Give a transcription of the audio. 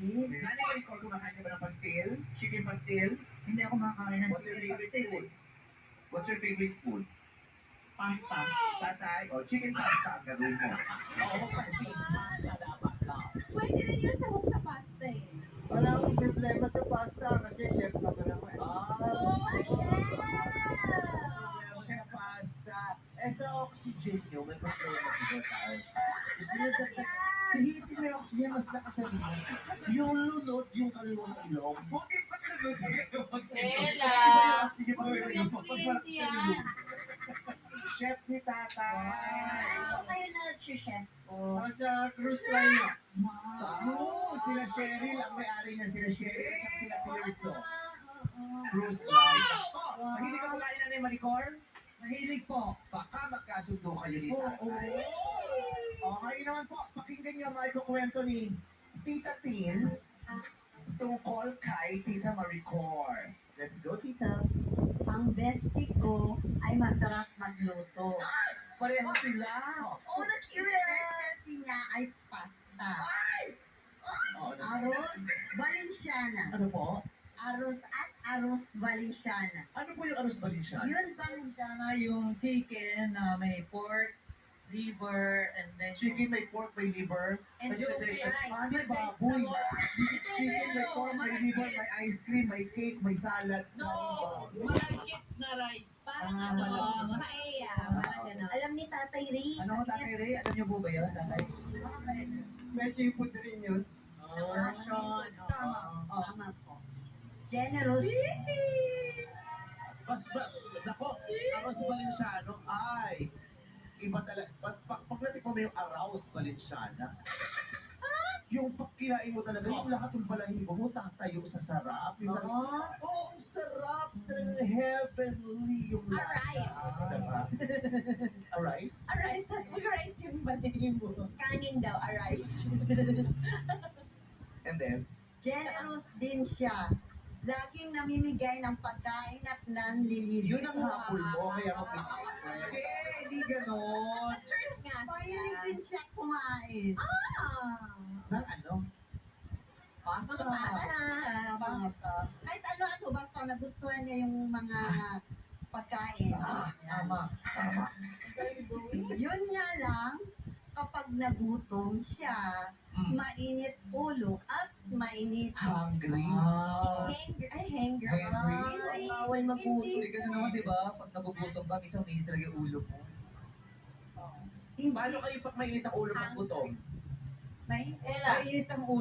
pastil. Nanay ka ikaw, kumakain ka ba ng pastil? Chicken pastil? Hindi ako makakain ng What's your chicken favorite pastil. food? What's your favorite food? Pasta. Tatay, chicken pasta ang gagawin mo. Oo, pastis. Pasta dapat lang. Pwede rin yung sahog sa pasta eh. Wala akong problema sa pasta kasi chef naman ako eh. Sa pasta. Sa oxygen nyo, may problema dito tayo. Gusto nyo dagdag, pihitin mo yung oxygen, mas nakasabi mo. Yung lunod, yung kaliwang ilong. Bakit pa lunod? Ella! Yung oxygen pag Yung ilong, pag malakas client na yan. ilong. Chef si tatay. Ano kayo na chef? Para sa cruise line na. Sa sila Cheryl, ang may-ari niya sila Cheryl at saka sila Tirso. Cruise line. Mahilig ka kumain na ni Maricor? Mahilig po. Baka magkasundo kayo ni tatay. Ngayon naman po, pakinggan niyo ang maikukwento ni Tita Tin tungkol kay Tita Maricor. Let's go, Tita. Ang bestie ko ay masarap magluto. Pareho sila. Ang bestie niya ay pasta. Arroz Valenciana. Ano po? Arroz Valenciana. Ano po yung arroz Valenciana? Yun bang Valenciana yung chicken na may pork, liver, and then Chicken, may pork, may liver, And may vegetable. rice. Ano baboy? Chicken, may pork, may liver, may ice cream, may cake, may salad. malagkit na rice. Parang Ah, paella. Parang gano'n. Alam ni Tatay Ray. Ano mo, Tatay Ray? Alam niyo po ba yun, Tatay? May seafood rin yun. Version. tama po? Generous. Nako, arroz Valenciano, ay, iba talaga. Pag natikman mo yung arroz Valenciana, yung pag kinain mo talaga, yung lahat ng balahibo mo tatayo sa sarap. Yung ang sarap. Talagang heavenly yung lasa. Diba? A rice? Arise. Mag-arise yung balahin mo. Kanin daw, arise. And then, Generous din siya. Laging namimigay ng pagkain at nanlilibre. yun ang hapol mo, kaya mo hindi ganon. Sa church nga. Mahilig din siya kumain. Ng ano? Pasta. Basta. Kahit ano-ano, basta nagustuhan niya yung mga pagkain. Tama. Yun nga lang, kapag nagutom siya, mainit ulo at mainit. Hungry. Hanger. Hindi, Bawal magutom. hindi, Ganun naman, di ba? Pag nagugutom ka, minsan uminit talaga yung ulo mo. hindi, Paano kayo pag mainit ang ulo ng gutom? mainit. Ella. Mainit ang ulo.